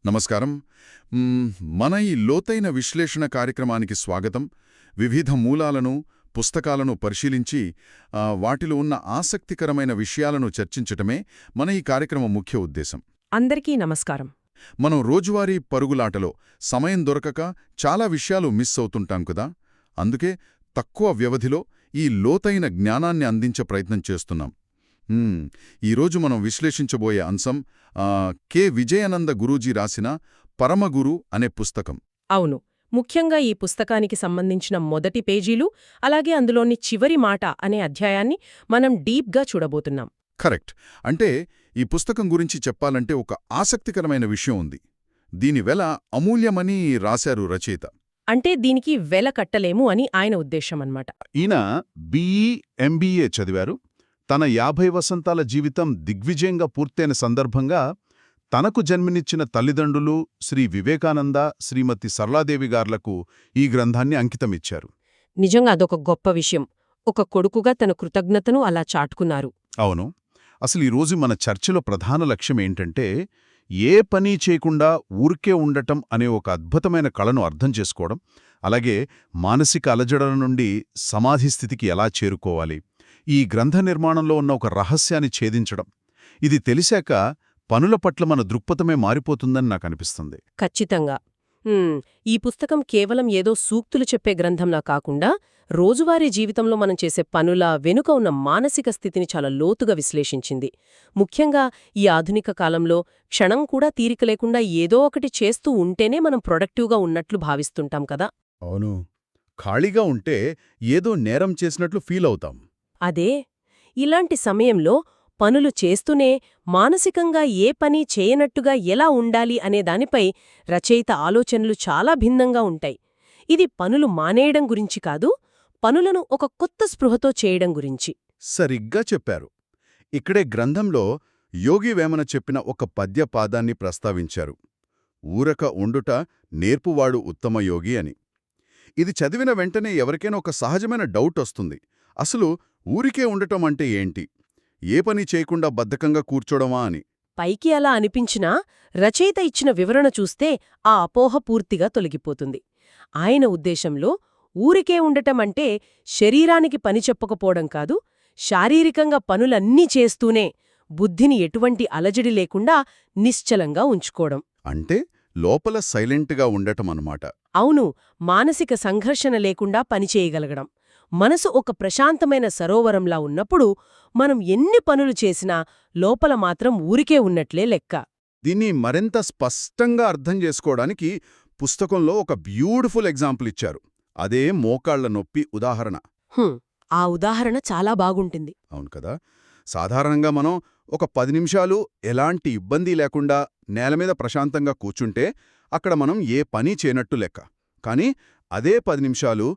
నమస్కారం. మన ఈ లోతైన విశ్లేషణ కార్యక్రమానికి స్వాగతం. వివిధ మూలాలను, పుస్తకాలను పరిశీలించి వాటిలో ఉన్న ఆసక్తికరమైన విషయాలను చర్చించటమే మన ఈ కార్యక్రమం ముఖ్య ఉద్దేశం. అందరికీ నమస్కారం. మనం రోజువారీ పరుగులాటలో సమయం దొరకక చాలా విషయాలు మిస్ అవుతుంటాం కదా. అందుకే తక్కువ వ్యవధిలో ఈ లోతైన జ్ఞానాన్ని అందించే ప్రయత్నం చేస్తున్నాం. ఈరోజు మనం విశ్లేషించబోయే అంశం కె విజయానంద గురూజీ రాసిన పరమగురు అనే పుస్తకం. అవును, ముఖ్యంగా ఈ పుస్తకానికి సంబంధించిన మొదటి పేజీలు, అలాగే అందులోని చివరి మాట అనే అధ్యాయాన్ని మనం డీప్గా చూడబోతున్నాం. కరెక్ట్. అంటే ఈ పుస్తకం గురించి చెప్పాలంటే ఒక ఆసక్తికరమైన విషయం ఉంది. దీని వెల అమూల్యమని రాశారు రచయిత. అంటే దీనికి వెల కట్టలేము అని ఆయన ఉద్దేశమన్నమాట. ఈయన బిఈ ఎంబీఏ చదివారు. తన 50 వసంతాల జీవితం దిగ్విజయంగా పూర్తయిన సందర్భంగా తనకు జన్మనిచ్చిన తల్లిదండ్రులు శ్రీ వివేకానంద, శ్రీమతి సరళాదేవి గార్లకు ఈ గ్రంథాన్ని అంకితమిచ్చారు. నిజంగా అదొక గొప్ప విషయం. ఒక కొడుకుగా తన కృతజ్ఞతను అలా చాటుకున్నారు. అవును. అసలు ఈరోజు మన చర్చలో ప్రధాన లక్ష్యం ఏంటంటే, ఏ పని చేయకుండా ఊరికే ఉండటం అనే ఒక అద్భుతమైన కళను అర్థం చేసుకోవడం, అలాగే మానసిక అలజడల నుండి సమాధి స్థితికి ఎలా చేరుకోవాలి, ఈ గ్రంథ నిర్మాణంలో ఉన్న ఒక రహస్యాన్ని ఛేదించడం. ఇది తెలిసాక పనుల పట్ల మన దృక్పథమే మారిపోతుందని నాకనిపిస్తుంది. ఖచ్చితంగా. ఈ పుస్తకం కేవలం ఏదో సూక్తులు చెప్పే గ్రంథంలా కాకుండా రోజువారీ జీవితంలో మనం చేసే పనుల వెనుక ఉన్న మానసిక స్థితిని చాలా లోతుగా విశ్లేషించింది. ముఖ్యంగా ఈ ఆధునిక కాలంలో క్షణం కూడా తీరిక లేకుండా ఏదో ఒకటి చేస్తూ ఉంటేనే మనం ప్రొడక్టివ్గా ఉన్నట్లు భావిస్తుంటాం కదా. అవును. ఖాళీగా ఉంటే ఏదో నేరం చేసినట్లు ఫీల్ అవుతాం. అదే, ఇలాంటి సమయంలో పనులు చేస్తూనే మానసికంగా ఏ పని చేయనట్టుగా ఎలా ఉండాలి అనే దానిపై రచయిత ఆలోచనలు చాలా భిన్నంగా ఉంటాయి. ఇది పనులు మానేయడం గురించి కాదు, పనులను ఒక కొత్త స్పృహతో చేయడం గురించి. సరిగ్గా చెప్పారు. ఇక్కడే గ్రంథంలో యోగి వేమన చెప్పిన ఒక పద్యపాదాన్ని ప్రస్తావించారు. ఊరక ఉండుట నేర్పువాడు ఉత్తమ యోగి అని. ఇది చదివిన వెంటనే ఎవరికైనా ఒక సహజమైన డౌట్ వస్తుంది. అసలు ఊరికే ఉండటం అంటే ఏంటి? ఏ పని చేయకుండా బద్ధకంగా కూర్చోడమా అని. పైకి అలా అనిపించినా రచయిత ఇచ్చిన వివరణ చూస్తే ఆ అపోహ పూర్తిగా తొలగిపోతుంది. ఆయన ఉద్దేశంలో ఊరికే ఉండటమంటే శరీరానికి పని చెప్పకపోవడం కాదు, శారీరకంగా పనులన్నీ చేస్తూనే బుద్ధిని ఎటువంటి అలజడి లేకుండా నిశ్చలంగా ఉంచుకోవడం. అంటే లోపల సైలెంట్గా ఉండటం అన్నమాట. అవును, మానసిక సంఘర్షణ లేకుండా పనిచేయగలగడం. మనసు ఒక ప్రశాంతమైన సరోవరంలా ఉన్నప్పుడు మనం ఎన్ని పనులు చేసినా లోపల మాత్రం ఊరికే ఉన్నట్లే లెక్క. దీన్ని మరింత స్పష్టంగా అర్థం చేసుకోవడానికి పుస్తకంలో ఒక బ్యూటిఫుల్ ఎగ్జాంపుల్ ఇచ్చారు. అదే మోకాళ్ల నొప్పి ఉదాహరణ. ఆ ఉదాహరణ చాలా బాగుంటుంది. అవును కదా. సాధారణంగా మనం ఒక 10 నిమిషాలు ఎలాంటి ఇబ్బంది లేకుండా నేలమీద ప్రశాంతంగా కూర్చుంటే అక్కడ మనం ఏ పని చేయనట్టు లెక్క. కానీ అదే 10 నిమిషాలు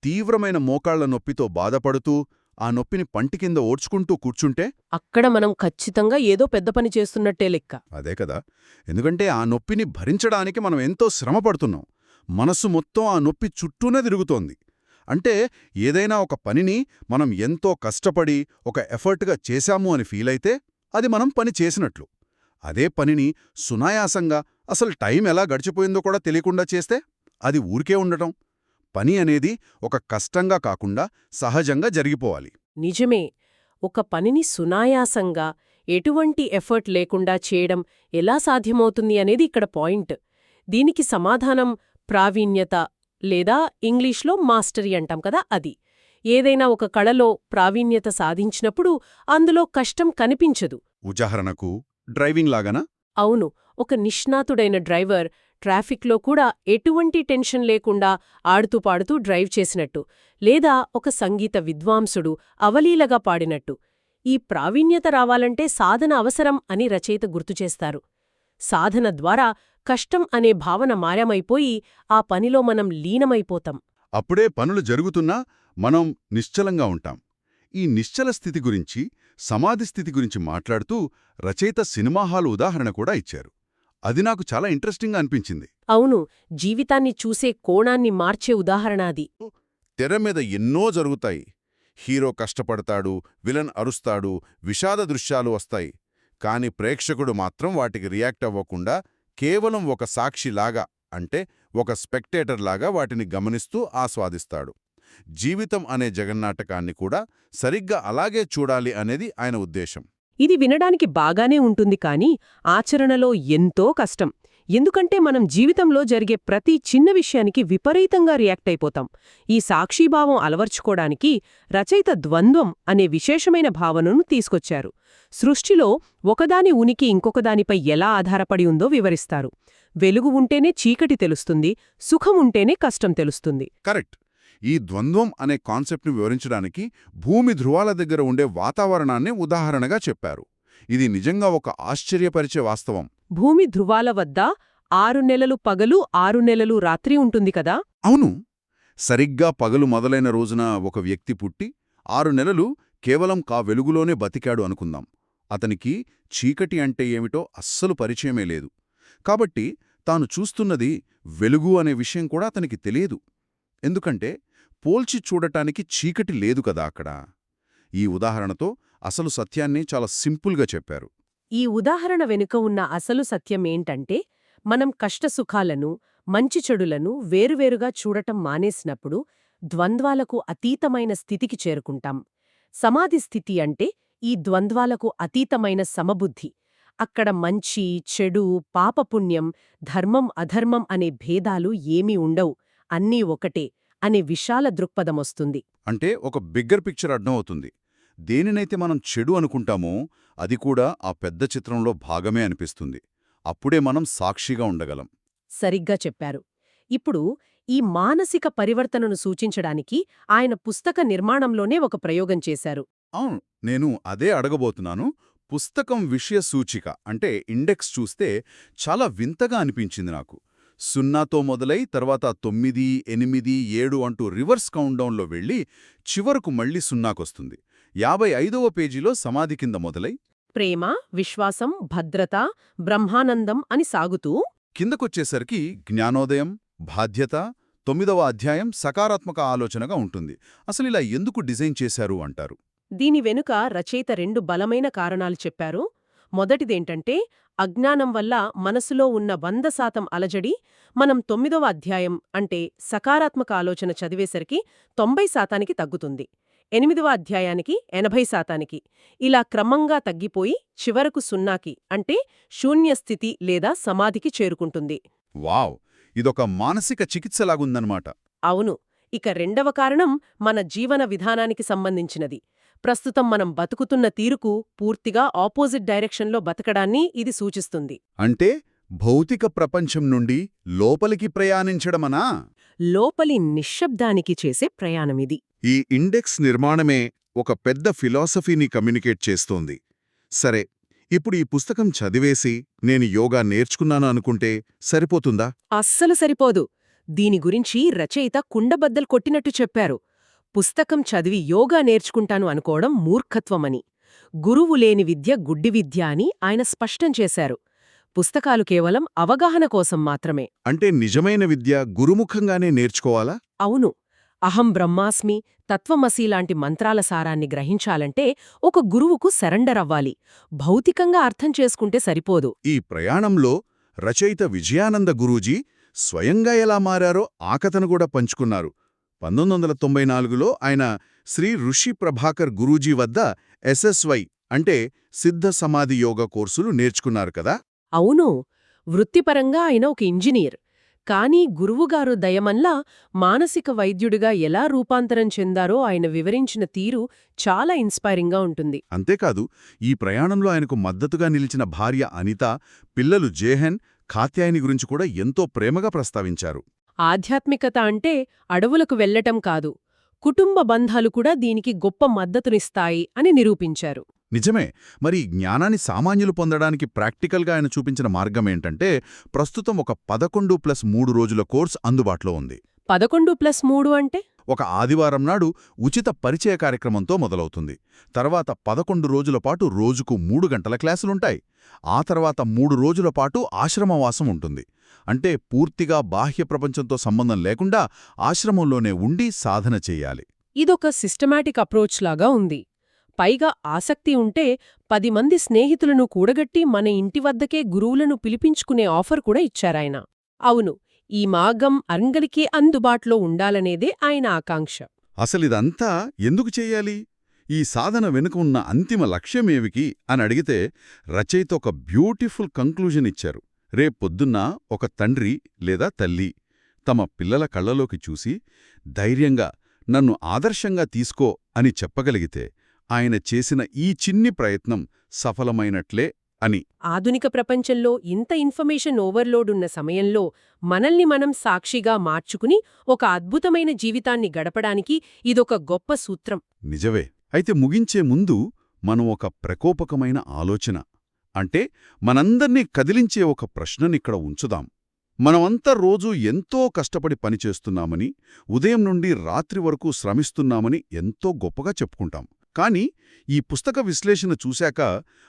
తీవ్రమైన మోకాళ్ల నొప్పితో బాధపడుతూ ఆ నొప్పిని పంటి కింద ఓడ్చుకుంటూ కూర్చుంటే అక్కడ మనం ఖచ్చితంగా ఏదో పెద్ద పని చేస్తున్నట్టే లెక్క. అదే కదా. ఎందుకంటే ఆ నొప్పిని భరించడానికి మనం ఎంతో శ్రమపడుతున్నాం. మనస్సు మొత్తం ఆ నొప్పి చుట్టూనే తిరుగుతోంది. అంటే ఏదైనా ఒక పనిని మనం ఎంతో కష్టపడి ఒక ఎఫర్ట్గా చేశాము అని ఫీలైతే అది మనం పని చేసినట్లు. అదే పనిని సునాయాసంగా అసలు టైం ఎలా గడిచిపోయిందో కూడా తెలియకుండా చేస్తే అది ఊరికే ఉండటం. పని అనేది ఒక కష్టంగా కాకుండా సహజంగా జరిగిపోవాలి. నిజమే. ఒక పనిని సునాయాసంగా ఎటువంటి ఎఫర్ట్ లేకుండా చేయడం ఎలా సాధ్యమవుతుంది అనేది ఇక్కడ పాయింట్. దీనికి సమాధానం ప్రావీణ్యత, లేదా ఇంగ్లీష్లో మాస్టరీ అంటాం కదా అది. ఏదైనా ఒక కళలో ప్రావీణ్యత సాధించినప్పుడు అందులో కష్టం కనిపించదు. ఉదాహరణకు డ్రైవింగ్ లాగానా? అవును, ఒక నిష్ణాతుడైన డ్రైవర్ ట్రాఫిక్లో కూడా ఎటువంటి టెన్షన్ లేకుండా ఆడుతూ పాడుతూ డ్రైవ్ చేసినట్టు, లేదా ఒక సంగీత విద్వాంసుడు అవలీలగా పాడినట్టు. ఈ ప్రావీణ్యత రావాలంటే సాధన అవసరం అని రచయిత గుర్తుచేస్తారు. సాధన ద్వారా కష్టం అనే భావన మాయమైపోయి ఆ పనిలో మనం లీనమైపోతాం. అప్పుడే పనులు జరుగుతున్నా మనం నిశ్చలంగా ఉంటాం. ఈ నిశ్చల స్థితి గురించి, సమాధి స్థితి గురించి మాట్లాడుతూ రచయిత సినిమా హాలు ఉదాహరణ కూడా ఇచ్చారు. అది నాకు చాలా ఇంట్రెస్టింగ్గా అనిపించింది. అవును, జీవితాన్ని చూసే కోణాన్ని మార్చే ఉదాహరణ అది. తెర మీద ఎన్నో జరుగుతాయి. హీరో కష్టపడతాడు, విలన్ అరుస్తాడు, విషాద దృశ్యాలు వస్తాయి. కాని ప్రేక్షకుడు మాత్రం వాటికి రియాక్ట్ అవ్వకుండా కేవలం ఒక సాక్షిలాగా అంటే ఒక స్పెక్టేటర్లాగా వాటిని గమనిస్తూ ఆస్వాదిస్తాడు. జీవితం అనే జగన్నాటకాన్ని కూడా సరిగ్గా అలాగే చూడాలి అనేది ఆయన ఉద్దేశం. ఇది వినడానికి బాగానే ఉంటుంది కానీ ఆచరణలో ఎంతో కష్టం. ఎందుకంటే మనం జీవితంలో జరిగే ప్రతి చిన్న విషయానికి విపరీతంగా రియాక్ట్ అయిపోతాం. ఈ సాక్షీభావం అలవర్చుకోడానికి రచయిత ద్వంద్వం అనే విశేషమైన భావనను తీసుకొచ్చారు. సృష్టిలో ఒకదాని ఉనికి ఇంకొకదానిపై ఎలా ఆధారపడి ఉందో వివరిస్తారు. వెలుగు ఉంటేనే చీకటి తెలుస్తుంది, సుఖం ఉంటేనే కష్టం తెలుస్తుంది. కరెక్ట్. ఈ ద్వంద్వం అనే కాన్సెప్ట్ని వివరించడానికి భూమి ధృవాల దగ్గర ఉండే వాతావరణాన్ని ఉదాహరణగా చెప్పారు. ఇది నిజంగా ఒక ఆశ్చర్యపరిచే వాస్తవం. భూమి ధృవాల వద్ద 6 నెలలు పగలు 6 నెలలు రాత్రి ఉంటుంది కదా. అవును. సరిగ్గా పగలు మొదలైన రోజున ఒక వ్యక్తి పుట్టి 6 నెలలు కేవలం వెలుగులోనే బతికాడు అనుకుందాం. అతనికి చీకటి అంటే ఏమిటో అస్సలు పరిచయమే లేదు. కాబట్టి తాను చూస్తున్నది వెలుగు అనే విషయం కూడా అతనికి తెలియదు. ఎందుకంటే పోల్చి చూడటానికి చీకటి లేదు కదా అక్కడ. ఈ ఉదాహరణతో అసలు సత్యాన్ని చాలా సింపుల్గా చెప్పారు. ఈ ఉదాహరణ వెనుక ఉన్న అసలు సత్యమేంటంటే, మనం కష్టసుఖాలను, మంచి చెడులను వేరువేరుగా చూడటం మానేసినప్పుడు ద్వంద్వాలకు అతీతమైన స్థితికి చేరుకుంటాం. సమాధి స్థితి అంటే ఈ ద్వంద్వాలకు అతీతమైన సమబుద్ధి. అక్కడ మంచి, చెడు, పాపపుణ్యం, ధర్మం అధర్మం అనే భేదాలు ఏమీ ఉండవు, అన్నీ ఒకటే అనే విశాల దృక్పథమొస్తుంది. అంటే ఒక బిగ్గర్ పిక్చర్ అర్థమవుతుంది. దేనినైతే మనం చెడు అనుకుంటామో అది కూడా ఆ పెద్ద చిత్రంలో భాగమే అనిపిస్తుంది. అప్పుడే మనం సాక్షిగా ఉండగలం. సరిగ్గా చెప్పారు. ఇప్పుడు ఈ మానసిక పరివర్తనను సూచించడానికి ఆయన పుస్తక నిర్మాణంలోనే ఒక ప్రయోగం చేశారు. అవును, నేను అదే అడగబోతున్నాను. పుస్తకం విషయ సూచిక అంటే ఇండెక్స్ చూస్తే చాలా వింతగా అనిపించింది నాకు. 0తో మొదలై తర్వాత 9, 8, 7 అంటూ రివర్స్ కౌంట్డౌన్లో వెళ్ళి చివరకు మళ్లీ 0కొస్తుంది. 55వ పేజీలో సమాధి కింద మొదలై ప్రేమ, విశ్వాసం, భద్రత, బ్రహ్మానందం అని సాగుతూ కిందకొచ్చేసరికి జ్ఞానోదయం, బాధ్యత, 9వ అధ్యాయం సకారాత్మక ఆలోచనగా ఉంటుంది. అసలిలా ఎందుకు డిజైన్ చేశారు అంటారు? దీని వెనుక రచయిత 2 బలమైన కారణాలు చెప్పారు. మొదటిదేంటంటే, అజ్ఞానం వల్ల మనసులో ఉన్న 100% అలజడి మనం 9వ అధ్యాయం అంటే సకారాత్మక ఆలోచన చదివేసరికి 90%కి తగ్గుతుంది. 8వ అధ్యాయానికి 80%కి ఇలా క్రమంగా తగ్గిపోయి చివరకు 0కి అంటే శూన్యస్థితి లేదా సమాధికి చేరుకుంటుంది. వావ్! ఇదొక మానసిక చికిత్సలాగుందన్నమాట. అవును. ఇక రెండవ కారణం మన జీవన విధానానికి సంబంధించినది. ప్రస్తుతం మనం బతుకుతున్న తీరుకు పూర్తిగా ఆపోజిట్ డైరెక్షన్లో బతకడాన్ని ఇది సూచిస్తుంది. అంటే భౌతిక ప్రపంచం నుండి లోపలికి ప్రయాణించడమనా? లోపలి నిశ్శబ్దానికి చేసే ప్రయాణమిది. ఈ ఇండెక్స్ నిర్మాణమే ఒక పెద్ద ఫిలాసఫీని కమ్యూనికేట్ చేస్తోంది. సరే, ఇప్పుడు ఈ పుస్తకం చదివేసి నేను యోగా నేర్చుకున్నాను అనుకుంటే సరిపోతుందా? అస్సలు సరిపోదు. దీని గురించి రచయిత కుండబద్దలు కొట్టినట్టు చెప్పారు. పుస్తకం చదివి యోగా నేర్చుకుంటాను అనుకోవడం మూర్ఖత్వమని, గురువు లేని విద్య గుడ్డి విద్య అని ఆయన స్పష్టం చేశారు. పుస్తకాలు కేవలం అవగాహన కోసం మాత్రమే. అంటే నిజమైన విద్య గురుముఖంగానే నేర్చుకోవాలా? అవును. అహం బ్రహ్మాస్మి, తత్వమసి లాంటి మంత్రాల సారాన్ని గ్రహించాలంటే ఒక గురువుకు సరెండర్ అవ్వాలి. భౌతికంగా అర్థం చేసుకుంటే సరిపోదు. ఈ ప్రయాణంలో రచయిత విజయానంద గురూజీ స్వయంగా ఎలా మారారో ఆ కథను కూడా పంచుకున్నారు. 1994లో ఆయన శ్రీ ఋషి ప్రభాకర్ గురూజీ వద్ద SSY అంటే సిద్ధ సమాధి యోగ కోర్సులు నేర్చుకున్నారు కదా. అవును. వృత్తిపరంగా ఆయన ఒక ఇంజనీర్. కానీ గురువుగారు దయమల్లా మానసిక వైద్యుడిగా ఎలా రూపాంతరం చెందారో ఆయన వివరించిన తీరు చాలా ఇన్స్పైరింగ్గా ఉంటుంది. అంతేకాదు, ఈ ప్రయాణంలో ఆయనకు మద్దతుగా నిలిచిన భార్య అనిత, పిల్లలు జేహన్, కాత్యాయని గురించి కూడా ఎంతో ప్రేమగా ప్రస్తావించారు. ఆధ్యాత్మికత అంటే అడవులకు వెళ్లటం కాదు, కుటుంబ బంధాలు కూడా దీనికి గొప్ప మద్దతునిస్తాయి అని నిరూపించారు. నిజమే. మరి జ్ఞానాన్ని సామాన్యులు పొందడానికి ప్రాక్టికల్గా ఆయన చూపించిన మార్గమేంటంటే, ప్రస్తుతం ఒక 11+3 రోజుల కోర్స్ అందుబాటులో ఉంది. 11+3 అంటే? ఒక ఆదివారం నాడు ఉచిత పరిచయ కార్యక్రమంతో మొదలవుతుంది. తర్వాత 11 రోజుల పాటు రోజుకు 3 గంటల క్లాసులుంటాయి. ఆ తర్వాత 3 రోజుల పాటు ఆశ్రమవాసం ఉంటుంది. అంటే పూర్తిగా బాహ్య ప్రపంచంతో సంబంధం లేకుండా ఆశ్రమంలోనే ఉండి సాధన చెయ్యాలి. ఇదొక సిస్టమాటిక్ అప్రోచ్ లాగా ఉంది. పైగా ఆసక్తి ఉంటే 10 మంది స్నేహితులను కూడగట్టి మన ఇంటి వద్దకే గురువులను పిలిపించుకునే ఆఫర్ కూడా ఇచ్చారాయన. అవును, ఈ మార్గం అందరికీ అందుబాటులో ఉండాలనేదే ఆయన ఆకాంక్ష. అసలిదంతా ఎందుకు చెయ్యాలి? ఈ సాధన వెనుక ఉన్న అంతిమ లక్ష్యమేవికి అని అడిగితే రచయిత ఒక బ్యూటిఫుల్ కంక్లూజన్ ఇచ్చారు. రేపొద్దున్న ఒక తండ్రి లేదా తల్లి తమ పిల్లల కళ్ళలోకి చూసి ధైర్యంగా నన్ను ఆదర్శంగా తీసుకో అని చెప్పగలిగితే ఆయన చేసిన ఈ చిన్ని ప్రయత్నం సఫలమైనట్లే అని. ఆధునిక ప్రపంచంలో ఇంత ఇన్ఫర్మేషన్ ఓవర్లోడ్ ఉన్న సమయంలో మనల్ని మనం సాక్షిగా మార్చుకుని ఒక అద్భుతమైన జీవితాన్ని గడపడానికి ఇదొక గొప్ప సూత్రం. నిజవే. అయితే ముగించే ముందు మనం ఒక ప్రకోపకమైన ఆలోచన, అంటే మనందర్నీ కదిలించే ఒక ప్రశ్ననిక్కడ ఉంచుదాం. మనమంతా రోజూ ఎంతో కష్టపడి పనిచేస్తున్నామని, ఉదయం నుండి రాత్రి వరకు శ్రమిస్తున్నామని ఎంతో గొప్పగా చెప్పుకుంటాం. కానీ ఈ పుస్తక విశ్లేషణ చూశాక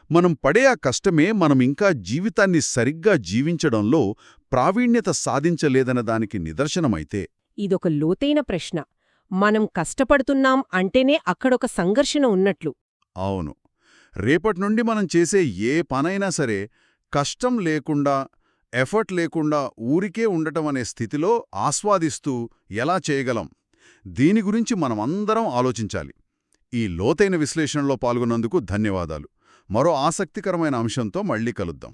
మనం పడే ఆ కష్టమే మనమింకా జీవితాన్ని సరిగ్గా జీవించడంలో ప్రావీణ్యత సాధించలేదన్న దానికి నిదర్శనమైతే. ఇదొక లోతైన ప్రశ్న. మనం కష్టపడుతున్నాం అంటేనే అక్కడొక సంఘర్షణ ఉన్నట్లు. అవును. రేపట్నుండి మనం చేసే ఏ పనైనా సరే కష్టం లేకుండా, ఎఫర్ట్ లేకుండా ఊరికే ఉండటం అనే స్థితిలో ఆస్వాదిస్తూ ఎలా చేయగలం? దీని గురించి మనమందరం ఆలోచించాలి. ఈ లోతైన విశ్లేషణలో పాల్గొన్నందుకు ధన్యవాదాలు. మరో ఆసక్తికరమైన అంశంతో మళ్ళీ కలుద్దాం.